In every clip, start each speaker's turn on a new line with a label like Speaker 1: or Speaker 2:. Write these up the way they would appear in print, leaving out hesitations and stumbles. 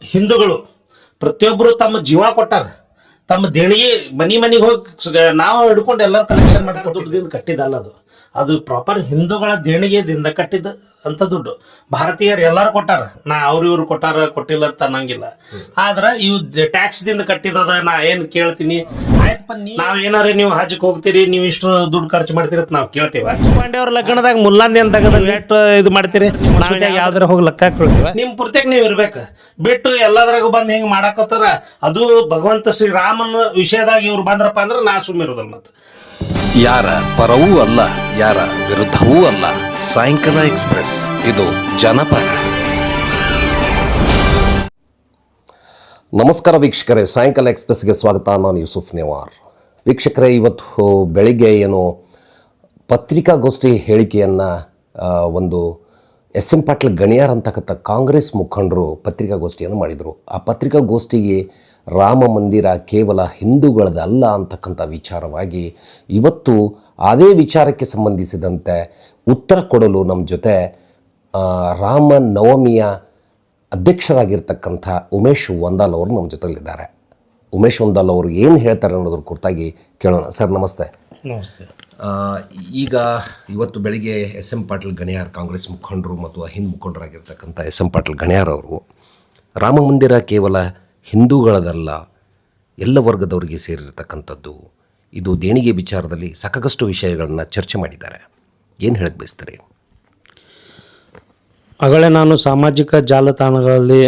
Speaker 1: ಹಿಂದೂಗಳು ಪ್ರತಿಯೊಬ್ಬರು ತಮ್ಮ ಜೀವ ಕೊಟ್ಟಾರ, ತಮ್ಮ ದೇಣಿಗೆ ಮನಿಗೆ ಹೋಗಿ ನಾವು ಹಿಡ್ಕೊಂಡು ಎಲ್ಲರೂ ಕಲೆಕ್ಷನ್ ಮಾಡ್ಕೊಂಡು ದುಡ್ಡಿಂದ ಕಟ್ಟಿದಲ್ಲ ಅದು. ಅದು ಪ್ರಾಪರ್ ಹಿಂದೂಗಳ ದೇಣಿಗೆದಿಂದ ಕಟ್ಟಿದ ಅಂತ ದುಡ್ಡು. ಭಾರತೀಯರು ಎಲ್ಲರೂ ಕೊಟ್ಟಾರ, ನಾ ಇವ್ರು ಕೊಟ್ಟಾರ ಕೊಟ್ಟಿಲ್ಲ ಅಂತ ಅನ್ನಂಗಿಲ್ಲ. ಆದ್ರ ಇವು ಟ್ಯಾಕ್ಸ್ ದಿಂದ ಕಟ್ಟಿದದ. ನಾ ಏನ್ ಕೇಳ್ತೀನಿ, ಆಯ್ತಪ್ಪ ನಾವ್ ಏನಾರ ನೀವು ಹಜ್ಜಕ್ ಹೋಗ್ತೀರಿ, ನೀವು ಇಷ್ಟು ದುಡ್ಡು ಖರ್ಚು ಮಾಡ್ತೀರಿ ಅಂತ ನಾವ್ ಕೇಳ್ತೀವ. ಪಾಂಡೆ ಅವ್ರ ಲಗ್ನದಾಗ ಮುಲ್ಲಾಂದಿ ಅಂತ ಎಷ್ಟು ಇದು ಮಾಡ್ತೀರಿ, ಯಾವ್ದಾರ ಹೋಗಿ ಲೆಕ್ಕ ಹಾಕೊಳ್ತೀವ. ನಿಮ್ ಪೂರ್ತಿಯಾಗ ನೀವ್ ಇರ್ಬೇಕ ಬಿಟ್ಟು ಎಲ್ಲದ್ರಾಗ ಬಂದ್ ಹೆಂಗ್ ಮಾಡಾಕತ್ತಾರ. ಅದು ಭಗವಂತ ಶ್ರೀರಾಮನ ವಿಷಯದಾಗ ಇವ್ರು ಬಂದ್ರಪ್ಪ ಅಂದ್ರೆ ನಾ ಸುಮ್ಮಿರೋದಲ್ಲ. ಮತ್ತೆ
Speaker 2: ಯಾರ ಪರವೂ ಅಲ್ಲ, ಯಾರ ವಿರುದ್ಧವೂ ಅಲ್ಲ. ಸಾಯಂಕಾಲ ಎಕ್ಸ್ಪ್ರೆಸ್, ಇದು ಜನಪರ. ನಮಸ್ಕಾರ ವೀಕ್ಷಕರೇ, ಸಾಯಂಕಾಲ ಎಕ್ಸ್ಪ್ರೆಸ್ಗೆ ಸ್ವಾಗತ. ನಾನು ಯೂಸುಫ್ ನೆವಾರ್. ವೀಕ್ಷಕರೇ, ಇವತ್ತು ಬೆಳಿಗ್ಗೆ ಏನು ಪತ್ರಿಕಾಗೋಷ್ಠಿ ಹೇಳಿಕೆಯನ್ನು ಒಂದು ಎಸ್ ಎಂ ಪಾಟೀಲ್ ಗಣಿಯಾರ್ ಅಂತಕ್ಕಂಥ ಕಾಂಗ್ರೆಸ್ ಮುಖಂಡರು ಪತ್ರಿಕಾಗೋಷ್ಠಿಯನ್ನು ಮಾಡಿದರು. ಆ ಪತ್ರಿಕಾಗೋಷ್ಠಿಗೆ ರಾಮ ಮಂದಿರ ಕೇವಲ ಹಿಂದೂಗಳದಲ್ಲ ಅಂತಕ್ಕಂಥ ವಿಚಾರವಾಗಿ ಇವತ್ತು ಅದೇ ವಿಚಾರಕ್ಕೆ ಸಂಬಂಧಿಸಿದಂತೆ ಉತ್ತರ ಕೊಡಲು ನಮ್ಮ ಜೊತೆ ರಾಮ ನವಮಿಯ ಅಧ್ಯಕ್ಷರಾಗಿರ್ತಕ್ಕಂಥ ಉಮೇಶ್ ವಂದಾಲ್ ಅವರು ನಮ್ಮ ಜೊತೆಲಿದ್ದಾರೆ. ಉಮೇಶ್ ವಂದಾಲ್ ಅವರು ಏನು ಹೇಳ್ತಾರೆ ಅನ್ನೋದ್ರ ಕುರಿತಾಗಿ ಕೇಳೋಣ. ಸರ್ ನಮಸ್ತೆ.
Speaker 1: ನಮಸ್ತೆ.
Speaker 2: ಈಗ ಇವತ್ತು ಬೆಳಿಗ್ಗೆ ಎಸ್ ಎಂ ಪಾಟೀಲ್ ಗಣಿಯಾರ್, ಕಾಂಗ್ರೆಸ್ ಮುಖಂಡರು ಮತ್ತು ಹಿಂದ್ ಮುಖಂಡರಾಗಿರ್ತಕ್ಕಂಥ ಎಸ್ ಎಂ ಪಾಟೀಲ್ ಗಣಿಯಾರ್ ಅವರು ರಾಮ ಮಂದಿರ ಕೇವಲ ಹಿಂದೂಗಳದಲ್ಲ, ಎಲ್ಲ ವರ್ಗದವರಿಗೆ ಸೇರಿರ್ತಕ್ಕಂಥದ್ದು, ಇದು ದೇಣಿಗೆ ವಿಚಾರದಲ್ಲಿ ಸಾಕಷ್ಟು ವಿಷಯಗಳನ್ನು ಚರ್ಚೆ ಮಾಡಿದ್ದಾರೆ. ಏನು ಹೇಳಕ್ಕೆ ಬಯಸ್ತಾರೆ?
Speaker 1: ಆಗಲೇ ನಾನು ಸಾಮಾಜಿಕ ಜಾಲತಾಣಗಳಲ್ಲಿ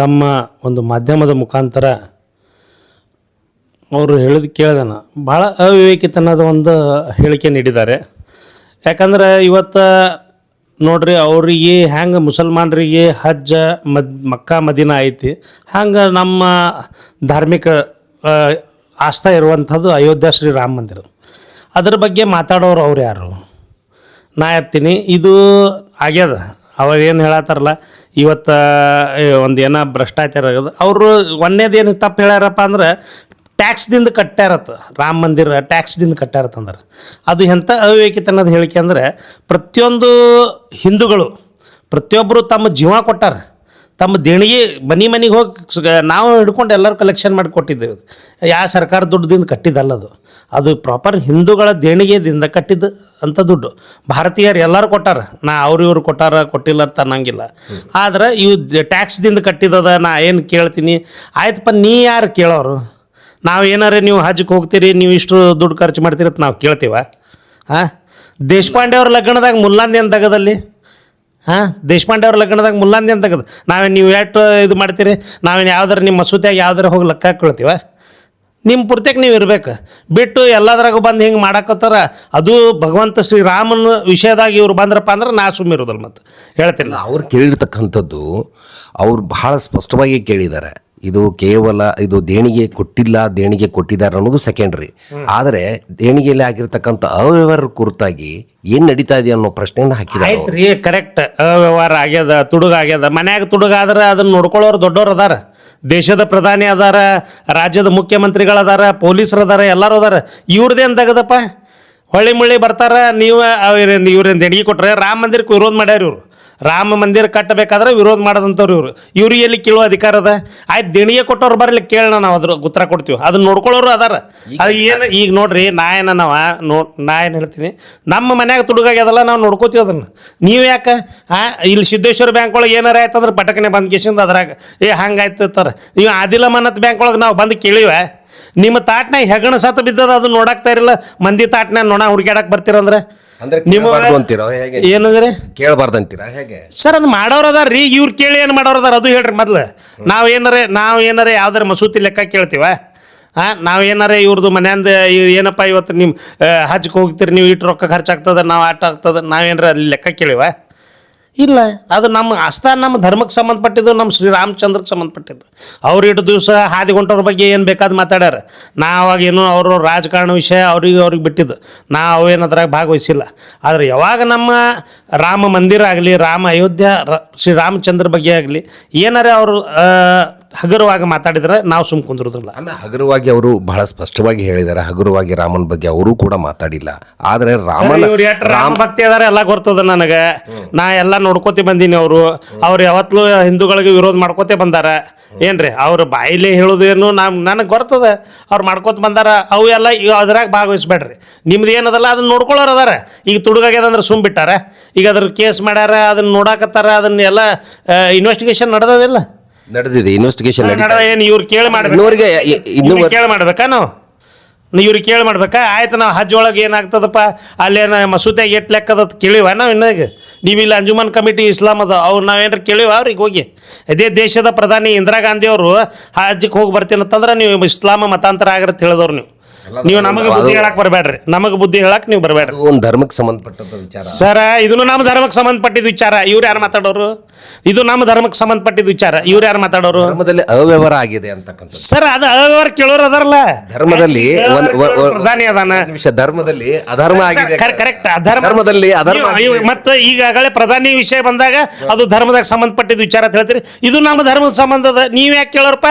Speaker 1: ತಮ್ಮ ಒಂದು ಮಾಧ್ಯಮದ ಮುಖಾಂತರ ಅವರು ಹೇಳಿದ ಕೇಳಿದಾನ ಭಾಳ ಅವಿವೇಕಿತನದ ಒಂದು ಹೇಳಿಕೆ ನೀಡಿದ್ದಾರೆ. ಯಾಕಂದ್ರೆ ಇವತ್ತು ನೋಡ್ರಿ, ಅವ್ರಿಗೆ ಹೆಂಗೆ ಮುಸಲ್ಮಾನರಿಗೆ ಹಜ್ಜ ಮಕ್ಕಾ ಮದೀನಾ ಐತಿ, ಹಂಗೆ ನಮ್ಮ ಧಾರ್ಮಿಕ ಆಸ್ಥಾ ಇರುವಂಥದ್ದು ಅಯೋಧ್ಯ ಶ್ರೀ ರಾಮ ಮಂದಿರ. ಅದ್ರ ಬಗ್ಗೆ ಮಾತಾಡೋರು ಅವ್ರು ಯಾರು? ನಾ ಇರ್ತೀನಿ. ಇದು ಆಗ್ಯದ. ಅವ್ರು ಏನು ಹೇಳತ್ತಾರಲ್ಲ, ಇವತ್ತು ಒಂದು ಏನೋ ಭ್ರಷ್ಟಾಚಾರ ಆಗೋದು. ಅವರು ಒಂದೇದೇನು ತಪ್ಪು ಹೇಳ್ಯಾರಪ್ಪ ಅಂದ್ರೆ ಟ್ಯಾಕ್ಸ್ದಿಂದ ಕಟ್ಟ್ಯಾರತ್ತ, ರಾಮ ಮಂದಿರ ಟ್ಯಾಕ್ಸ್ದಿಂದ ಕಟ್ಟ್ಯಾರತ್ತಂದ್ರೆ ಅದು ಎಂಥ ಅವಿವೇಕಿತನದ ಹೇಳಿಕೆ ಅಂದರೆ, ಪ್ರತಿಯೊಂದು ಹಿಂದೂಗಳು ಪ್ರತಿಯೊಬ್ಬರು ತಮ್ಮ ಜೀವ ಕೊಟ್ಟಾರ, ತಮ್ಮ ದೇಣಿಗೆ ಮನಿಗೆ ಹೋಗಿ ನಾವು ಹಿಡ್ಕೊಂಡು ಎಲ್ಲರೂ ಕಲೆಕ್ಷನ್ ಮಾಡಿ ಕೊಟ್ಟಿದ್ದೇವೆ. ಯಾವ ಸರ್ಕಾರ ದುಡ್ಡಿಂದ ಕಟ್ಟಿದ್ದಲ್ಲ ಅದು. ಅದು ಪ್ರಾಪರ್ ಹಿಂದೂಗಳ ದೇಣಿಗೆದಿಂದ ಕಟ್ಟಿದ್ದು ಅಂಥ ದುಡ್ಡು. ಭಾರತೀಯರು ಎಲ್ಲರೂ ಕೊಟ್ಟಾರ, ನಾ ಇವ್ರು ಕೊಟ್ಟಾರ ಕೊಟ್ಟಿಲ್ಲ ಅಂತ ಅನ್ನಂಗಿಲ್ಲ. ಆದ್ರೆ ಇವು ಟ್ಯಾಕ್ಸ್ದಿಂದ ಕಟ್ಟಿದ್ದದ. ನಾ ಏನು ಕೇಳ್ತೀನಿ, ಆಯ್ತಪ್ಪ ನೀ ಯಾರು ಕೇಳೋರು? ನಾವು ಏನಾರೇ ನೀವು ಹಜ್ಜಕ್ಕೆ ಹೋಗ್ತೀರಿ, ನೀವು ಇಷ್ಟು ದುಡ್ಡು ಖರ್ಚು ಮಾಡ್ತೀರಿ ಅಂತ ನಾವು ಕೇಳ್ತೀವ? ದೇಶಪಾಂಡೆ ಅವ್ರ ಲಗ್ನದಾಗ ಮುಲ್ಲಾಂದಿ ಅಂತ ತೆಗದಲ್ಲಿ, ದೇಶಪಾಂಡೆ ಅವ್ರ ಲಗ್ನದಾಗ ಮುಲ್ಲಾಂದಿ ಅಂತ ತೆಗದು ನಾವೇನು ನೀವು ಎಷ್ಟು ಇದು ಮಾಡ್ತೀರಿ? ನಾವೇನು ಯಾವ್ದಾರು ನಿಮ್ಮ ಮಸೂತಿಯಾಗಿ ಯಾವ್ದಾರು ಹೋಗಿ ಲೆಕ್ಕ ಹಾಕೊಳ್ತೀವ? ನಿಮ್ಮ ಪೂರ್ತಿಯಾಗ ನೀವು ಇರ್ಬೇಕು ಬಿಟ್ಟು ಎಲ್ಲದ್ರಾಗ ಬಂದು ಹಿಂಗೆ ಮಾಡಾಕತ್ತಾರ. ಅದು ಭಗವಂತ ಶ್ರೀರಾಮನ ವಿಷಯದಾಗ ಇವ್ರು ಬಂದ್ರಪ್ಪ ಅಂದ್ರೆ ನಾ ಸುಮ್ಮಿರೋದಲ್ಲ. ಮತ್ತೆ ಹೇಳ್ತೀನಿ,
Speaker 2: ಅವ್ರು ಕೇಳಿರ್ತಕ್ಕಂಥದ್ದು ಅವ್ರು ಬಹಳ ಸ್ಪಷ್ಟವಾಗಿ ಕೇಳಿದ್ದಾರೆ. ಇದು ಕೇವಲ ಇದು ದೇಣಿಗೆ ಕೊಟ್ಟಿಲ್ಲ, ದೇಣಿಗೆ ಕೊಟ್ಟಿದ್ದಾರೆ ಅನ್ನೋದು ಸೆಕೆಂಡ್ರಿ. ಆದರೆ ದೇಣಿಗೆಯಲ್ಲಿ ಆಗಿರ್ತಕ್ಕಂಥ ಅವ್ಯವಹಾರ ಕುರಿತಾಗಿ ಏನು ನಡೀತಾ ಇದೆ ಅನ್ನೋ ಪ್ರಶ್ನೆಯನ್ನು ಹಾಕಿದ್ದಾರೆ.
Speaker 1: ಆಯ್ತು ರೀ, ಕರೆಕ್ಟ್. ಅವ್ಯವಹಾರ ಆಗ್ಯದ, ತುಡುಗಾಗ್ಯದ. ಮನ್ಯಾಗ ತುಡುಗಾದ್ರೆ ಅದನ್ನು ನೋಡ್ಕೊಳ್ಳೋರು ದೊಡ್ಡವ್ರು ಅದಾರ, ದೇಶದ ಪ್ರಧಾನಿ ಅದಾರ, ರಾಜ್ಯದ ಮುಖ್ಯಮಂತ್ರಿಗಳದಾರ, ಪೊಲೀಸರು ಅದಾರ, ಎಲ್ಲರೂ ಅದಾರ. ಇವ್ರದ್ದೇನು ತೆಗದಪ್ಪ? ಹೊಳ್ಳಿ ಮುಳ್ಳಿ ಬರ್ತಾರ. ಇವ್ರೇನು ದೇಣಿಗೆ ಕೊಟ್ರೆ ರಾಮ ಮಂದಿರಕ್ಕೆ ವಿರೋಧ ಮಾಡ್ಯಾರ ಇವರು. ರಾಮ ಮಂದಿರ ಕಟ್ಟಬೇಕಾದ್ರೆ ವಿರೋಧ ಮಾಡೋದಂಥವ್ರು ಇವ್ರಿಗೆ ಎಲ್ಲಿ ಕೇಳೋ ಅಧಿಕಾರ ಅದ? ಆಯ್ತು, ದೇಣಿಗೆ ಕೊಟ್ಟವ್ರು ಬರಲಿ ಕೇಳೋಣ, ನಾವು ಅದ್ರ ಉತ್ತರ ಕೊಡ್ತೀವಿ. ಅದನ್ನ ನೋಡ್ಕೊಳ್ಳೋರು ಅದಾರ. ಅದು ಏನು ಈಗ ನೋಡ್ರಿ, ನಾ ಏನು ಹೇಳ್ತೀನಿ, ನಮ್ಮ ಮನ್ಯಾಗ ತುಡುಗಾಗ್ಯದಲ್ಲ, ನಾವು ನೋಡ್ಕೋತೀವಿ ಅದನ್ನು. ನೀವು ಯಾಕೆ ಇಲ್ಲಿ ಸಿದ್ದೇಶ್ವರ ಬ್ಯಾಂಕ್ ಒಳಗೆ ಏನಾರ ಆಯ್ತಂದ್ರೆ ಪಟಕನೆ ಬಂದು ಕೇಸಿಂದ ಅದ್ರಾಗ ಹಂಗಾಯ್ತಿರ್ತಾರೆ. ನೀವು ಆದಿಲ ಮನ್ನತ್ ಬ್ಯಾಂಕ್ ಒಳಗೆ ನಾವು ಬಂದು ಕೇಳಿವ, ನಿಮ್ಮ ತಾಟ್ನಾಗ ಹೆಗಣ ಸತ ಬಿದ್ದದ, ಅದು ನೋಡಾಕ್ತಾ ಇರಲಿಲ್ಲ. ಮಂದಿ ತಾಟ್ನಾಗ ನೋಣ ಹುಡುಕ್ಯಾಡಕ್ಕೆ ಬರ್ತೀರಂದ್ರೆ ಏನಂದ್ರೆ
Speaker 2: ಕೇಳಬಾರ್ದು ಅಂತೀರಾ? ಹೇಗೆ
Speaker 1: ಸರ್? ಅದು ಮಾಡೋರು ಅದಾರ ರೀ. ಇವ್ರು ಕೇಳಿ ಏನು ಮಾಡೋರು ಅದಾರ ಅದು ಹೇಳ್ರಿ ಮೊದ್ಲು. ನಾವು ಏನಾರ ಯಾವ್ದಾರ ಮಸೂತಿ ಲೆಕ್ಕ ಕೇಳ್ತೀವ? ನಾವು ಏನಾರ ಇವ್ರದ್ದು ಮನೆಯಿಂದ ಏನಪ್ಪ ಇವತ್ತು ನಿಮ್ಮ ಹಜ್ಜಕ್ಕೆ ಹೋಗ್ತೀರಿ, ನೀವು ಇಟ್ಟು ರೊಕ್ಕ ಖರ್ಚಾಗ್ತದೆ, ನಾವು ಆಟ ಆಗ್ತದೆ, ನಾವೇನಾರ ಅಲ್ಲಿ ಲೆಕ್ಕ ಕೇಳಿವ? ಇಲ್ಲ. ಅದು ನಮ್ಮ ಆಸ್ಥಾನ, ನಮ್ಮ ಧರ್ಮಕ್ಕೆ ಸಂಬಂಧಪಟ್ಟಿದ್ದು, ನಮ್ಮ ಶ್ರೀರಾಮಚಂದ್ರಕ್ಕೆ ಸಂಬಂಧಪಟ್ಟಿದ್ದು. ಅವ್ರು ಇಟ್ಟು ದಿವಸ ಹಾದಿ ಹೊಂಟವ್ರ ಬಗ್ಗೆ ಏನು ಬೇಕಾದ ಮಾತಾಡ್ಯಾರ. ನಾವಾಗೇನು ಅವರು ರಾಜಕಾರಣ ವಿಷಯ ಅವ್ರಿಗೆ ಬಿಟ್ಟಿದ್ದು, ನಾವೇನು ಅದ್ರಾಗ ಭಾಗವಹಿಸಿಲ್ಲ. ಆದರೆ ಯಾವಾಗ ನಮ್ಮ ರಾಮ ಮಂದಿರ ಆಗಲಿ, ರಾಮ ಅಯೋಧ್ಯ ಶ್ರೀರಾಮಚಂದ್ರ ಬಗ್ಗೆ ಆಗಲಿ ಏನಾರೇ ಅವರು ಹಗುರವಾಗಿ ಮಾತಾಡಿದ್ರೆ ನಾವು ಸುಮ್ ಕುಂದ್ರೋದಿಲ್ಲ.
Speaker 2: ಅಲ್ಲ, ಹಗುರವಾಗಿ ಅವರು ಬಹಳ ಸ್ಪಷ್ಟವಾಗಿ ಹೇಳಿದ್ದಾರೆ. ಹಗುರವಾಗಿ ರಾಮನ ಬಗ್ಗೆ ಅವರು ಕೂಡ ಮಾತಾಡಿಲ್ಲ. ಆದರೆ
Speaker 1: ರಾಮ ಭಕ್ತಿ ಅದಾರ ಎಲ್ಲ ಗೊತ್ತದ ನನಗೆ. ನಾ ಎಲ್ಲ ನೋಡ್ಕೋತಿ ಬಂದೀನಿ. ಅವ್ರು ಯಾವತ್ತೂ ಹಿಂದೂಗಳಿಗೆ ವಿರೋಧ ಮಾಡ್ಕೋತೆ ಬಂದಾರ ಏನ್ರಿ. ಅವ್ರ ಬಾಯಿಲೆ ಹೇಳೋದೇನು ನನಗೆ ಗೊತ್ತದ. ಅವ್ರು ಮಾಡ್ಕೋತ ಬಂದಾರ. ಅವು ಎಲ್ಲ ಈಗ ಅದ್ರಾಗ ಭಾಗವಹಿಸ್ಬೇಡ್ರಿ. ನಿಮ್ದು ಏನದಲ್ಲ ಅದನ್ನ ನೋಡ್ಕೊಳ್ಳೋರು ಅದಾರ. ಈಗ ತುಡುಗಾಗ್ಯದಂದ್ರೆ ಸುಮ್ ಬಿಟ್ಟಾರ. ಈಗ ಅದ್ರ ಕೇಸ್ ಮಾಡ್ಯಾರ, ಅದನ್ನ ನೋಡಾಕತ್ತಾರ. ಅದನ್ನ ಎಲ್ಲ ಇನ್ವೆಸ್ಟಿಗೇಷನ್ ನಡೆದಿಲ್ಲ,
Speaker 2: ನಡೆದಿದೆ. ಇನ್ವೆಸ್ಟಿಗೇಷನ್
Speaker 1: ಏನು ಇವ್ರು ಕೇಳಿ ಕೇಳಿ ಮಾಡ್ಬೇಕಾ ನಾವು? ಇವ್ರಿಗೆ ಕೇಳಿ ಮಾಡ್ಬೇಕಾ? ಆಯ್ತು, ನಾವು ಹಜ್ ಒಳಗೆ ಏನಾಗ್ತದಪ್ಪ ಅಲ್ಲೇನ ಮಸೂದ್ಯಾಗ ಎಷ್ಟು ಲೆಕ್ಕದ ಕೇಳಿವ ನಾವು ಇನ್ನಾಗ? ನೀವು ಇಲ್ಲಿ ಅಂಜುಮನ್ ಕಮಿಟಿ ಇಸ್ಲಾಂ ಅದ ಅವ್ರು ನಾವೇನ್ರ ಕೇಳಿವ ಅವ್ರಿಗೆ ಹೋಗಿ? ಇದೇ ದೇಶದ ಪ್ರಧಾನಿ ಇಂದಿರಾ ಗಾಂಧಿ ಅವರು ಹಜ್ಜಿಗೆ ಹೋಗಿ ಬರ್ತೀನಿ ಅಂತಂದ್ರೆ ನೀವು ಇಸ್ಲಾಮ ಮತಾಂತರ ಆಗಿರತ್ತೆ ಹೇಳಿದವ್ರು ನೀವು ನಮಗೆ ಬುದ್ಧಿ ಹೇಳಕ್ ಬರಬೇಡ್ರಿ. ನಮಗೆ ಬುದ್ಧಿ ಹೇಳಕ್ ನೀವು ಬರಬೇಡ್ರಿ.
Speaker 2: ಒಂದು ಧರ್ಮಕ್ಕೆ ಸಂಬಂಧಪಟ್ಟಂತ ವಿಚಾರ
Speaker 1: ಸರ. ಇದನ್ನು ನಮ್ಮ ಧರ್ಮಕ್ಕೆ ಸಂಬಂಧಪಟ್ಟಿದ ವಿಚಾರ. ಇವ್ರು ಯಾರು ಮಾತಾಡೋರು? ಇದು ನಮ್ಮ ಧರ್ಮಕ್ಕೆ ಸಂಬಂಧಪಟ್ಟಿದ ವಿಚಾರ. ಇವ್ರು ಯಾರು ಮಾತಾಡೋರು?
Speaker 2: ಧರ್ಮದಲ್ಲಿ ಅವ್ಯವಹಾರ ಆಗಿದೆ ಅಂತಕ್ಕಂಥ
Speaker 1: ಸರ್. ಅದು ಅವ್ಯವಹಾರ ಕೇಳೋರು ಅದಾರಲ್ಲ.
Speaker 2: ಧರ್ಮದಲ್ಲಿ
Speaker 1: ಪ್ರಧಾನಿ ಅದಾನ.
Speaker 2: ಧರ್ಮದಲ್ಲಿ ಅಧರ್ಮ ಆಗಿದೆ.
Speaker 1: ಕರೆಕ್ಟ್.
Speaker 2: ಧರ್ಮದಲ್ಲಿ ಅಧರ್ಮ.
Speaker 1: ಮತ್ತೆ ಈಗಾಗಲೇ ಪ್ರಧಾನಿ ವಿಷಯ ಬಂದಾಗ ಅದು ಧರ್ಮದಾಗ ಸಂಬಂಧಪಟ್ಟಿದ ವಿಚಾರ ಅಂತ ಹೇಳ್ತೀರಿ. ಇದು ನಮ್ಮ ಧರ್ಮದ ಸಂಬಂಧದ. ನೀವ್ ಯಾಕೆ ಕೇಳೋರಪ್ಪ?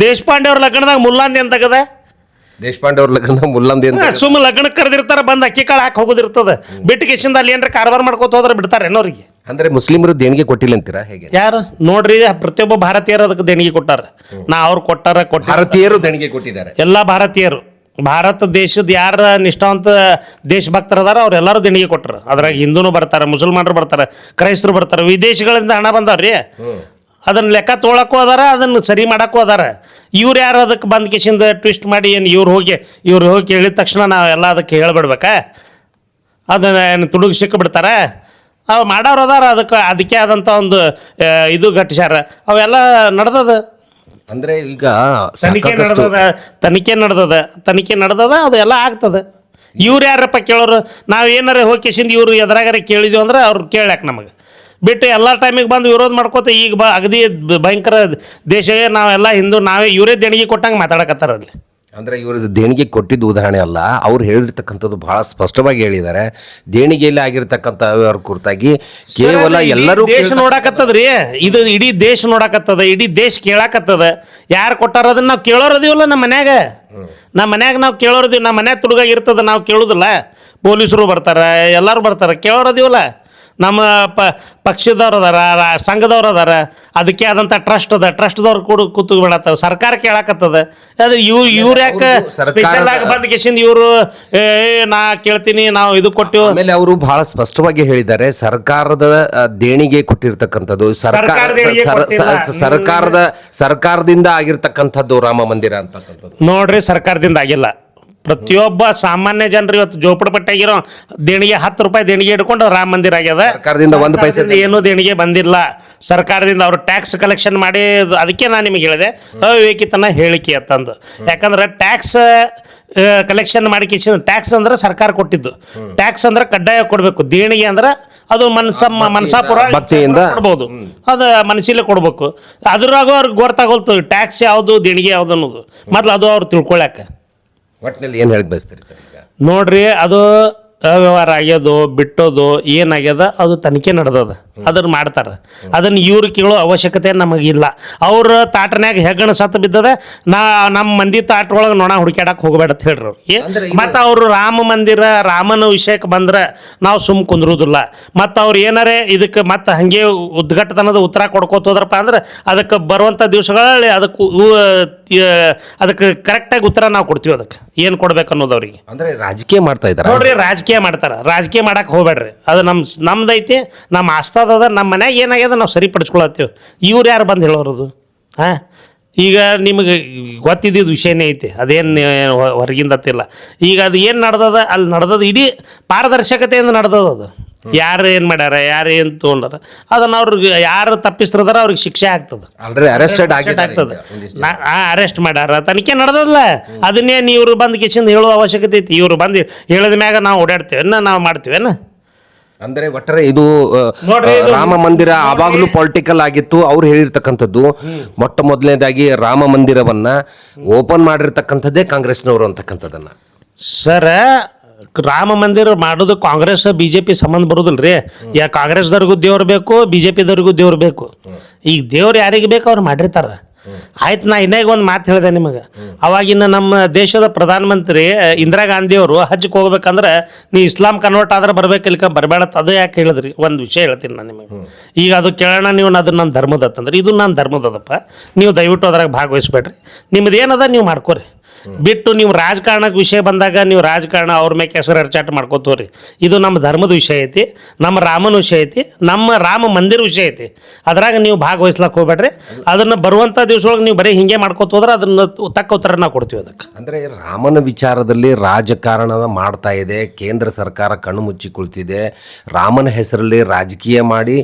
Speaker 1: ದೇಶಪಾಂಡೆ ಅವ್ರ ಲಗ್ನದಾಗ ಮುಲ್ಲಾಂದಿ ಅಂತಗದ.
Speaker 2: ದೇಶಪಾಂಡೆ ಅವ್ರ ಲಗ್ನ ಮುಲ್ಲಂದಿ
Speaker 1: ಸುಮ್ಮ ಲಗ್ನಕ್ಕೆ ಕರೆದಿರ್ತಾರ, ಬಂದು ಅಕ್ಕಿ ಕಾಳು ಹಾಕಿ ಹೋಗೋದಿರ್ತದ. ಬಿಟ್ಟಿಗೆಸಿಂದ ಅಲ್ಲಿ ಏನ್ರ ಕಾರವಾರ ಮಾಡ್ಕೋತ ಹೋದ್ರೆ ಬಿಡ್ತಾರೆ ಏನೋರಿಗೆ.
Speaker 2: ಅಂದ್ರೆ ಮುಸ್ಲಿಮರು ದೇಣಿಗೆ ಕೊಟ್ಟಿಲ್ಲ ಅಂತೀರಾ? ಹೇಗೆ?
Speaker 1: ಯಾರು ನೋಡ್ರಿ, ಪ್ರತಿಯೊಬ್ಬ ಭಾರತೀಯರು ಅದಕ್ಕೆ ದೇಣಿಗೆ ಕೊಟ್ಟಾರ. ಅವ್ರು ಕೊಟ್ಟಾರ.
Speaker 2: ಭಾರತೀಯರು ದೇಣಿಗೆ ಕೊಟ್ಟಿದ್ದಾರೆ.
Speaker 1: ಎಲ್ಲ ಭಾರತೀಯರು, ಭಾರತ ದೇಶದ ಯಾರ ನಿಷ್ಠಾವಂತ ದೇಶಭಕ್ತರು ಅದಾರ ಅವ್ರೆಲ್ಲರೂ ದೇಣಿಗೆ ಕೊಟ್ಟರು. ಅದ್ರಾಗ ಹಿಂದೂನು ಬರ್ತಾರೆ, ಮುಸಲ್ಮಾನರು ಬರ್ತಾರೆ, ಕ್ರೈಸ್ತರು ಬರ್ತಾರೆ. ವಿದೇಶಗಳಿಂದ ಹಣ ಬಂದವ್ರಿ. ಅದನ್ನ ಲೆಕ್ಕ ತೊಗೊಳಕ್ಕೂ ಅದಾರ, ಅದನ್ನು ಸರಿ ಮಾಡಕ್ಕೂ ಅದಾರ. ಇವ್ರು ಯಾರು ಅದಕ್ಕೆ ಬಂದ್ ಕಿಶಿಂದ ಟ್ವಿಸ್ಟ್ ಮಾಡಿ ಏನು ಇವ್ರು ಹೋಗಿ ಕೇಳಿದ ತಕ್ಷಣ ನಾವೆಲ್ಲ ಅದಕ್ಕೆ ಹೇಳ್ಬಿಡ್ಬೇಕಾ? ಅದನ್ನ ಏನು ತುಡುಗು ಸಿಕ್ಕಿಬಿಡ್ತಾರೆ? ಅವು ಮಾಡೋರು ಅದಾರ. ಅದಕ್ಕೆ ಆದಂಥ ಒಂದು ಇದು ಗಟ್ಟಿಸ್ಯಾರ. ಅವೆಲ್ಲ ನಡೆದದ.
Speaker 2: ಅಂದ್ರೆ ಈಗ
Speaker 1: ತನಿಖೆ ನಡೆದದ. ಅದು ಎಲ್ಲ ಆಗ್ತದೆ. ಇವ್ರು ಯಾರಪ್ಪ ಕೇಳೋರು? ನಾವು ಏನಾರ ಹೋಗಿ ಕಿಶಿಂದ ಇವ್ರು ಎದುರಾಗಾರ ಕೇಳಿದ್ವಿ ಅಂದ್ರೆ ಅವ್ರು ಕೇಳಾಕ ನಮಗೆ ಬಿಟ್ಟು ಎಲ್ಲ ಟೈಮಿಗೆ ಬಂದು ವಿರೋಧ ಮಾಡ್ಕೋತ ಈಗ ಅಗದಿ ಭಯಂಕರ ದೇಶ ನಾವೆಲ್ಲ ಹಿಂದೂ ನಾವೇ ಇವರೇ ದೇಣಿಗೆ ಕೊಟ್ಟಂಗೆ ಮಾತಾಡಕತ್ತಾರ ಅಲ್ಲಿ.
Speaker 2: ಅಂದರೆ ಇವರು ದೇಣಿಗೆ ಕೊಟ್ಟಿದ್ದು ಉದಾಹರಣೆ ಅಲ್ಲ, ಅವ್ರು ಹೇಳಿರ್ತಕ್ಕಂಥದ್ದು ಬಹಳ ಸ್ಪಷ್ಟವಾಗಿ ಹೇಳಿದ್ದಾರೆ. ದೇಣಿಗೆಯಲ್ಲಿ ಆಗಿರ್ತಕ್ಕಂಥ ಅವ್ರ ಕುರಿತಾಗಿ ಕೇವಲ ಎಲ್ಲರೂ
Speaker 1: ದೇಶ ನೋಡಾಕತ್ತದ್ರಿ. ಇದು ಇಡೀ ದೇಶ ನೋಡಾಕತ್ತದ, ಇಡೀ ದೇಶ ಕೇಳಾಕತ್ತದ. ಯಾರು ಕೊಟ್ಟಾರ ಅದನ್ನ ನಾವು ಕೇಳೋರದಿವಲ್ಲ. ನಮ್ಮ ಮನ್ಯಾಗ ನಾವು ಕೇಳೋರದೀವಿ. ನಮ್ಮ ಮನ್ಯಾಗ ತುಡುಗಾಗಿರ್ತದ, ನಾವು ಕೇಳೋದಿಲ್ಲ. ಪೊಲೀಸರು ಬರ್ತಾರೆ, ಎಲ್ಲರೂ ಬರ್ತಾರೆ, ಕೇಳೋರದಿವಲ್ಲ. ನಮ್ಮ ಪಕ್ಷದವ್ರು ಅದಾರ, ಸಂಘದವ್ರು ಅದಾರ. ಅದಕ್ಕೆ ಆದಂಥ ಟ್ರಸ್ಟ್ ಅದ. ಟ್ರಸ್ಟ್ದವ್ರು ಕೂಡ ಕೂತು ಬಿಡತ್ತದ. ಸರ್ಕಾರ ಕೇಳಾಕತ್ತದ. ಅದು ಇವ್ರು ಯಾಕೆ ಸ್ಪೆಷಲ್ ಆಗಿ ಬಂದ ಕೇಸಿಂದ ಇವರು ನಾ ಕೇಳ್ತೀನಿ ನಾವು ಇದು ಕೊಟ್ಟಿವಿ.
Speaker 2: ಆಮೇಲೆ ಅವರು ಬಹಳ ಸ್ಪಷ್ಟವಾಗಿ ಹೇಳಿದ್ದಾರೆ, ಸರ್ಕಾರದ ದೇಣಿಗೆ ಕೊಟ್ಟಿರ್ತಕ್ಕಂಥದ್ದು ಸರ್ಕಾರದಿಂದ ಆಗಿರ್ತಕ್ಕಂಥದ್ದು ರಾಮ ಮಂದಿರ ಅಂತಕ್ಕಂಥದ್ದು.
Speaker 1: ನೋಡ್ರಿ, ಸರ್ಕಾರದಿಂದ ಆಗಿಲ್ಲ. ಪ್ರತಿಯೊಬ್ಬ ಸಾಮಾನ್ಯ ಜನರು ಇವತ್ತು ಜೋಪಡಪಟ್ಟಿಯಾಗಿರೋ ದೇಣಿಗೆ 10 ರೂಪಾಯಿ ದೇಣಿಗೆ ಇಟ್ಕೊಂಡು ರಾಮ ಮಂದಿರ ಆಗ್ಯದ.
Speaker 2: ಸರ್ಕಾರದಿಂದ 1 ಪೈಸೆ
Speaker 1: ಏನೂ ದೇಣಿಗೆ ಬಂದಿಲ್ಲ. ಸರ್ಕಾರದಿಂದ ಅವರು ಟ್ಯಾಕ್ಸ್ ಕಲೆಕ್ಷನ್ ಮಾಡಿ. ಅದಕ್ಕೆ ನಾನು ನಿಮಗೆ ಹೇಳಿದೆ ಅವಿವೇಕಿತನ ಹೇಳಿಕೆ ಅಂತಂದು. ಯಾಕಂದ್ರೆ ಟ್ಯಾಕ್ಸ್ ಕಲೆಕ್ಷನ್ ಮಾಡಿ ಟ್ಯಾಕ್ಸ್ ಅಂದ್ರೆ ಸರ್ಕಾರ ಕೊಟ್ಟಿದ್ದು. ಟ್ಯಾಕ್ಸ್ ಅಂದ್ರೆ ಕಡ್ಡಾಯ ಕೊಡಬೇಕು. ದೇಣಿಗೆ ಅಂದ್ರೆ ಅದು ಮನಸಾಪುರ
Speaker 2: ಭಕ್ತಿಯಿಂದ
Speaker 1: ಕೊಡ್ಬೋದು. ಅದು ಮನಸ್ಸಲ್ಲೇ ಕೊಡ್ಬೇಕು. ಅದ್ರಾಗ ಅವ್ರಿಗೆ ಗೊತ್ತಾಗೋಲ್ತು ಟ್ಯಾಕ್ಸ್ ಯಾವುದು ದೇಣಿಗೆ ಯಾವ್ದು ಅನ್ನೋದು. ಮೊದ್ಲು ಅದು ಅವ್ರು ತಿಳ್ಕೊಳಕ್ಕೆ.
Speaker 2: ಒಟ್ಟಿನಲ್ಲಿ ಏನು ಹೇಳಕ್ ಬಯಸ್ತೀರಿ ಸರ್?
Speaker 1: ನೋಡ್ರಿ, ಅದು ಅವ್ಯವಹಾರ ಆಗ್ಯೋದು ಬಿಟ್ಟೋದು ಏನಾಗ್ಯದ ಅದು ತನಿಖೆ ನಡೆದದ. ಅದನ್ನು ಮಾಡ್ತಾರೆ. ಅದನ್ನು ಇವ್ರು ಕೇಳೋ ಅವಶ್ಯಕತೆ ನಮಗಿಲ್ಲ. ಅವ್ರ ತಾಟನ್ಯಾಗ ಹೆಗ್ಗಣ ಸತ್ತು ಬಿದ್ದದ. ನಮ್ಮ ಮಂದಿ ತಾಟ ಒಳಗೆ ನೊಣ ಹುಡುಕ್ಯಾಡಕ್ಕೆ ಹೋಗಬೇಡ ಅಂತ ಹೇಳ್ರಿ ಅವ್ರಿಗೆ. ಮತ್ತು ಅವರು ರಾಮ ಮಂದಿರ ರಾಮನ ವಿಷಯಕ್ಕೆ ಬಂದ್ರೆ ನಾವು ಸುಮ್ಮ ಕುಂದ್ರುದಿಲ್ಲ. ಮತ್ತು ಅವ್ರು ಏನಾರೇ ಇದಕ್ಕೆ ಮತ್ತೆ ಹಾಗೆ ಉದ್ಘಾಟನದ ಉತ್ತರ ಕೊಡ್ಕೋತ ಹೋದ್ರಪ್ಪ ಅಂದ್ರೆ ಅದಕ್ಕೆ ಬರುವಂಥ ದಿವಸಗಳಲ್ಲಿ ಅದಕ್ಕೆ ಕರೆಕ್ಟಾಗಿ ಉತ್ತರ ನಾವು ಕೊಡ್ತೀವಿ. ಅದಕ್ಕೆ ಏನು ಕೊಡ್ಬೇಕು ಅನ್ನೋದು ಅವ್ರಿಗೆ.
Speaker 2: ಅಂದರೆ ರಾಜಕೀಯ ಮಾಡ್ತಾ ಇದ್ದಾರೆ.
Speaker 1: ನೋಡ್ರಿ, ರಾಜಕೀಯ ಮಾಡ್ತಾರೆ. ರಾಜಕೀಯ ಮಾಡಕ್ಕೆ ಹೋಗ್ಬೇಡ್ರಿ. ಅದು ನಮ್ದೈತಿ, ನಮ್ಮ ಆಸ್ಥಾದ. ನಮ್ಮ ಮನ್ಯಾಗ ಏನಾಗ್ಯದ ನಾವು ಸರಿಪಡಿಸ್ಕೊಳತ್ತೀವಿ. ಇವ್ರು ಯಾರು ಬಂದು ಹೇಳೋರದು? ಹಾಂ, ಈಗ ನಿಮಗೆ ಗೊತ್ತಿದ್ದಿದ್ದು ವಿಷಯನೇ ಐತಿ. ಅದೇನು ಹೊರಗಿಂದತ್ತಿಲ್ಲ. ಈಗ ಅದು ಏನು ನಡೆದದ ಅಲ್ಲಿ ನಡೆದದ ಇಡೀ ಪಾರದರ್ಶಕತೆಯಿಂದ ನಡೆದದ. ಅದು ಯಾರು ಏನು ಮಾಡ್ಯಾರ, ಯಾರು ಏನು ತೊಗೊಂಡಾರ ಅದನ್ನು ಅವ್ರಿಗೆ ಯಾರು ತಪ್ಪಿಸ್ತಿದಾರ ಅವ್ರಿಗೆ ಶಿಕ್ಷೆ ಆಗ್ತದೆ. ಆಗ್ತದೆ. ಅರೆಸ್ಟ್ ಮಾಡ್ಯಾರ, ತನಿಖೆ ನಡೆದಲ್ಲ. ಅದನ್ನೇನು ಇವರು ಬಂದು ಕಿಶಿಂದ ಹೇಳುವ ಅವಶ್ಯಕತೆ ಐತಿ? ಇವರು ಬಂದು ಹೇಳಿದ ಮ್ಯಾಗ ನಾವು ಓಡಾಡ್ತೀವೇನ, ನಾವು ಮಾಡ್ತೀವೇನ?
Speaker 2: ಅಂದರೆ ಒಟ್ಟಾರೆ ಇದು ರಾಮ ಮಂದಿರ ಆವಾಗಲೂ ಪೊಲಿಟಿಕಲ್ ಆಗಿತ್ತು. ಅವ್ರು ಹೇಳಿರ್ತಕ್ಕಂಥದ್ದು ಮೊಟ್ಟ ಮೊದಲನೇದಾಗಿ ರಾಮ ಮಂದಿರವನ್ನ ಓಪನ್ ಮಾಡಿರ್ತಕ್ಕಂಥದ್ದೇ ಕಾಂಗ್ರೆಸ್ನವರು ಅಂತಕ್ಕಂಥದ್ದನ್ನ.
Speaker 1: ಸರ್, ರಾಮ ಮಂದಿರ ಮಾಡೋದು ಕಾಂಗ್ರೆಸ್ BJP ಸಂಬಂಧ ಬರೋದಿಲ್ಲ ರೀ. ಕಾಂಗ್ರೆಸ್ದವ್ರಿಗೂ ದೇವ್ರು ಬೇಕು, BJPದವ್ರಿಗೂ ದೇವ್ರು ಬೇಕು. ಈಗ ದೇವ್ರು ಯಾರಿಗೆ ಬೇಕು ಅವ್ರು ಮಾಡಿರ್ತಾರೆ. ಆಯ್ತು, ನಾ ಇನ್ನೇಗ ಒಂದು ಮಾತು ಹೇಳಿದೆ ನಿಮಗೆ. ಅವಾಗಿನ ನಮ್ಮ ದೇಶದ ಪ್ರಧಾನಮಂತ್ರಿ ಇಂದಿರಾ ಗಾಂಧಿಯವರು ಹಜ್ಗೆ ಹೋಗ್ಬೇಕಂದ್ರೆ ನೀ ಇಸ್ಲಾಂ ಕನ್ವರ್ಟ್ ಆದ್ರೆ ಬರ್ಬೇಕಿಲ್ಕ ಬರಬೇಡ, ಅದು ಯಾಕೆ ಹೇಳಿದ್ರಿ? ಒಂದು ವಿಷಯ ಹೇಳ್ತೀನಿ ನಾನು ನಿಮಗೆ. ಈಗ ಅದು ಕೇಳೋಣ ನೀವು, ಅದು ನನ್ನ ಧರ್ಮದ ಅಂತಂದ್ರೆ ಇದು ನನ್ನ ಧರ್ಮದದಪ್ಪ, ನೀವು ದಯವಿಟ್ಟು ಅದ್ರಾಗ ಭಾಗವಹಿಸ್ಬೇಡ್ರಿ, ನಿಮ್ದು ಏನದ ನೀವು ಮಾಡ್ಕೋರಿ. ಬಿಟ್ಟು ನೀವು ರಾಜಕಾರಣಕ್ಕೆ ವಿಷಯ ಬಂದಾಗ ನೀವು ರಾಜಕಾರಣ ಅವ್ರ ಮೇಲೆ ಹೆಸರು ಅರ್ಚಾಟ ಮಾಡ್ಕೋತೋರಿ. ಇದು ನಮ್ಮ ಧರ್ಮದ ವಿಷಯ ಐತಿ, ನಮ್ಮ ರಾಮನ ವಿಷಯ ಐತಿ, ನಮ್ಮ ರಾಮ ಮಂದಿರ ವಿಷಯ ಐತಿ. ಅದ್ರಾಗ ನೀವು ಭಾಗವಹಿಸ್ಲಕ್ಕೆ ಹೋಗ್ಬೇಡ್ರಿ. ಅದನ್ನು ಬರುವಂಥ ದಿವಸದೊಳಗೆ ನೀವು ಬರೀ ಹಿಂಗೆ ಮಾಡ್ಕೋತ ಹೋದ್ರೆ ಅದನ್ನು ತಕ್ಕ ಉತ್ತರ ನಾವು ಕೊಡ್ತೀವಿ ಅದಕ್ಕೆ.
Speaker 2: ಅಂದರೆ ರಾಮನ ವಿಚಾರದಲ್ಲಿ ರಾಜಕಾರಣ ಮಾಡ್ತಾ ಇದೆ, ಕೇಂದ್ರ ಸರ್ಕಾರ ಕಣ್ಣು ಮುಚ್ಚಿ ಕುಳಿತಿದೆ, ರಾಮನ ಹೆಸರಲ್ಲಿ ರಾಜಕೀಯ ಮಾಡಿ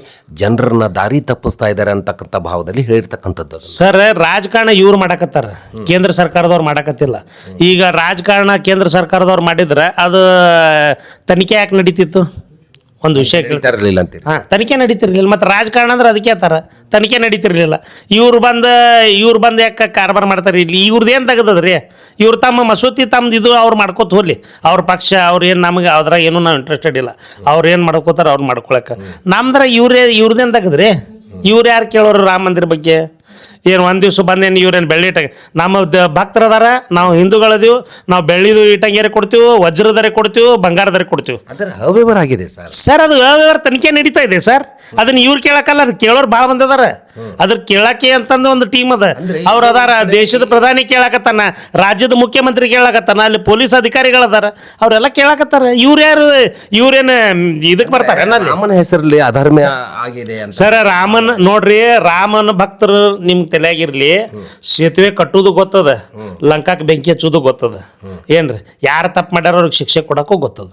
Speaker 2: ಜನರನ್ನ ದಾರಿ ತಪ್ಪಿಸ್ತಾ ಇದ್ದಾರೆ ಅಂತಕ್ಕಂಥ ಭಾವದಲ್ಲಿ ಹೇಳಿರ್ತಕ್ಕಂಥದ್ದು.
Speaker 1: ಸರ್, ರಾಜಕಾರಣ ಇವ್ರು ಮಾಡಕತ್ತಾರ, ಕೇಂದ್ರ ಸರ್ಕಾರದವ್ರು ಮಾಡಕತ್ತಿಲ್ಲ. ಈಗ ರಾಜಕಾರಣ ಕೇಂದ್ರ ಸರ್ಕಾರದವ್ರು ಮಾಡಿದ್ರೆ ಅದು ತನಿಖೆ ಯಾಕೆ ನಡೀತಿತ್ತು? ಒಂದು ವಿಷಯ
Speaker 2: ಇರಲಿಲ್ಲ ಅಂತೀರಿ.
Speaker 1: ತನಿಖೆ ನಡೀತಿರ್ಲಿಲ್ಲ. ಮತ್ತು ರಾಜಕಾರಣ ಅಂದ್ರೆ ಅದಕ್ಕೆ ಆತಾರ, ತನಿಖೆ ನಡೀತಿರ್ಲಿಲ್ಲ. ಇವ್ರು ಬಂದು ಯಾಕೆ ಕಾರ್ಬಾರ್ ಮಾಡ್ತಾರೆ ಇಲ್ಲಿ? ಇವ್ರದ್ದು ಏನು ತೆಗೆದದ್ರಿ? ಇವ್ರು ತಮ್ಮ ಮಸೂತಿ ತಮ್ಮದು ಇದು ಅವ್ರು ಮಾಡ್ಕೋತ ಹೋಗ್ಲಿ, ಅವ್ರ ಪಕ್ಷ ಅವ್ರು ಏನು, ನಮಗೆ ಅದ್ರಾಗ ಏನೂ ನಾವು ಇಂಟ್ರೆಸ್ಟೆಡ್ ಇಲ್ಲ. ಅವ್ರು ಏನು ಮಾಡ್ಕೋತಾರೆ ಅವ್ರು ಮಾಡ್ಕೊಳಕ್ಕೆ. ನಮ್ದ್ರ ಇವ್ರದ್ದೇನು ತೆಗೆದ್ರಿ? ಇವ್ರು ಯಾರು ಕೇಳೋರು ರಾಮ ಮಂದಿರ ಬಗ್ಗೆ? ಏನು ಒಂದು ದಿವ್ಸ ಬಂದೇನು ಇವ್ರೇನು ಬೆಳ್ಳಿ ಇಟ್ಟಾಗ ನಮ್ಮ ಭಕ್ತರದಾರ, ನಾವು ಹಿಂದೂಗಳದೀವು, ನಾವು ಬೆಳ್ಳಿದು ಇಟ್ಟಂಗೇರಿ ಕೊಡ್ತೀವಿ, ವಜ್ರದರೆ ಕೊಡ್ತೀವಿ, ಬಂಗಾರದರೆ ಕೊಡ್ತೀವಿ.
Speaker 2: ಅದರ ಅವ್ಯವಹಾರ ಆಗಿದೆ
Speaker 1: ಸರ್. ಅದು ಅವ್ಯವಹಾರ ತನಿಖೆ ನಡೀತಾ ಇದೆ ಸರ್. ಅದನ್ನ ಇವ್ರು ಕೇಳಕ್ಕಲ್ಲ, ಅದು ಕೇಳೋರು ಭಾಳ ಮಂದಿ ಅದಾರ. ಅದ್ರ ಕೇಳಕ್ಕೆ ಅಂತಂದು ಒಂದು ಟೀಮ್ ಅದ, ಅವ್ರು ಅದಾರ. ದೇಶದ ಪ್ರಧಾನಿ ಕೇಳಕತ್ತಾನ, ರಾಜ್ಯದ ಮುಖ್ಯಮಂತ್ರಿ ಕೇಳಕತ್ತಾನ, ಅಲ್ಲಿ ಪೊಲೀಸ್ ಅಧಿಕಾರಿಗಳದಾರ, ಅವರೆಲ್ಲ ಕೇಳಕತ್ತಾರ. ಇವ್ರೇನು ಇದಕ್ಕೆ ಬರ್ತಾರೆ?
Speaker 2: ರಾಮನ ಹೆಸರಲ್ಲಿ ಅಧರ್ಮ ಆಗಿದೆ
Speaker 1: ಸರ್. ನೋಡ್ರಿ, ರಾಮನ ಭಕ್ತರು ನಿಮ್ ತಲೆಯಾಗಿರ್ಲಿ, ಸೇತುವೆ ಕಟ್ಟುದು ಗೊತ್ತದ, ಲಂಕಾಕ್ಕೆ ಬೆಂಕಿ ಹಚ್ಚೋದು ಗೊತ್ತದ. ಏನ್ರಿ, ಯಾರು ತಪ್ಪು ಮಾಡ್ಯಾರ ಅವ್ರಿಗೆ ಶಿಕ್ಷೆ ಕೊಡೋಕ್ಕೂ ಗೊತ್ತದ.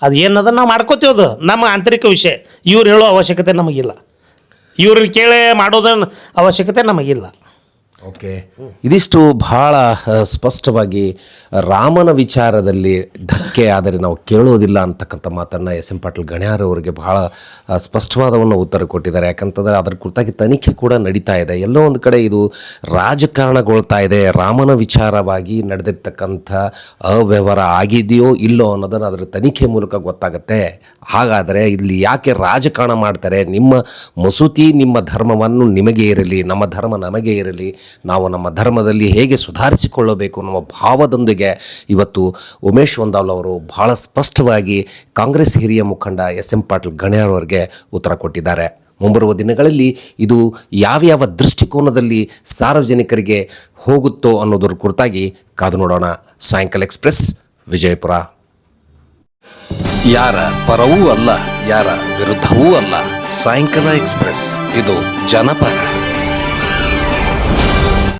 Speaker 1: ಅದು ಏನದ ನಾವು ಮಾಡ್ಕೋತೀವಿ, ಅದು ನಮ್ಮ ಆಂತರಿಕ ವಿಷಯ. ಇವ್ರು ಹೇಳೋ ಅವಶ್ಯಕತೆ ನಮಗಿಲ್ಲ, ಇವ್ರನ್ನ ಕೇಳಿ ಮಾಡೋದನ್ನ ಅವಶ್ಯಕತೆ ನಮಗಿಲ್ಲ.
Speaker 2: ಓಕೆ, ಇದಿಷ್ಟು ಬಹಳ ಸ್ಪಷ್ಟವಾಗಿ ರಾಮನ ವಿಚಾರದಲ್ಲಿ ಧಕ್ಕೆ ಆದರೆ ನಾವು ಕೇಳೋದಿಲ್ಲ ಅಂತಕ್ಕಂಥ ಮಾತನ್ನು ಎಸ್ ಎಂ ಪಾಟೀಲ್ ಗಣ್ಯಾರ್ ಅವರಿಗೆ ಬಹಳ ಸ್ಪಷ್ಟವಾದವನ್ನು ಉತ್ತರ ಕೊಟ್ಟಿದ್ದಾರೆ. ಯಾಕಂತಂದರೆ ಅದರ ಕುರಿತಾಗಿ ತನಿಖೆ ಕೂಡ ನಡೀತಾ ಇದೆ. ಎಲ್ಲೋ ಒಂದು ಕಡೆ ಇದು ರಾಜಕಾರಣಗೊಳ್ತಾ ಇದೆ. ರಾಮನ ವಿಚಾರವಾಗಿ ನಡೆದಿರ್ತಕ್ಕಂಥ ಅವ್ಯವಹಾರ ಆಗಿದೆಯೋ ಇಲ್ಲೋ ಅನ್ನೋದನ್ನು ಅದರ ತನಿಖೆ ಮೂಲಕ ಗೊತ್ತಾಗುತ್ತೆ. ಹಾಗಾದರೆ ಇಲ್ಲಿ ಯಾಕೆ ರಾಜಕಾರಣ ಮಾಡ್ತಾರೆ? ನಿಮ್ಮ ಮಸೂತಿ ನಿಮ್ಮ ಧರ್ಮವನ್ನು ನಿಮಗೆ ಇರಲಿ, ನಮ್ಮ ಧರ್ಮ ನಮಗೆ ಇರಲಿ, ನಾವು ನಮ್ಮ ಧರ್ಮದಲ್ಲಿ ಹೇಗೆ ಸುಧಾರಿಸಿಕೊಳ್ಳಬೇಕು ನಮ್ಮ ಭಾವದೊಂದಿಗೆ ಇವತ್ತು ಉಮೇಶ್ ವಂದಾಲ್ ಅವರು ಬಹಳ ಸ್ಪಷ್ಟವಾಗಿ ಕಾಂಗ್ರೆಸ್ ಹಿರಿಯ ಮುಖಂಡ ಎಸ್ ಎಂ ಪಾಟೀಲ್ ಗಣ್ಯಾರ್ ಅವರಿಗೆ ಉತ್ತರ ಕೊಟ್ಟಿದ್ದಾರೆ. ಮುಂಬರುವ ದಿನಗಳಲ್ಲಿ ಇದು ಯಾವ್ಯಾವ ದೃಷ್ಟಿಕೋನದಲ್ಲಿ ಸಾರ್ವಜನಿಕರಿಗೆ ಹೋಗುತ್ತೋ ಅನ್ನೋದ್ರ ಕುರಿತಾಗಿ ಕಾದು ನೋಡೋಣ. ಸಾಯಂಕಾಲ ಎಕ್ಸ್ಪ್ರೆಸ್, ವಿಜಯಪುರ. ಯಾರ ಪರವೂ ಅಲ್ಲ, ಯಾರ ವಿರುದ್ಧವೂ ಅಲ್ಲ. ಸಾಯಂಕಾಲ ಎಕ್ಸ್ಪ್ರೆಸ್, ಇದು ಜನಪರ.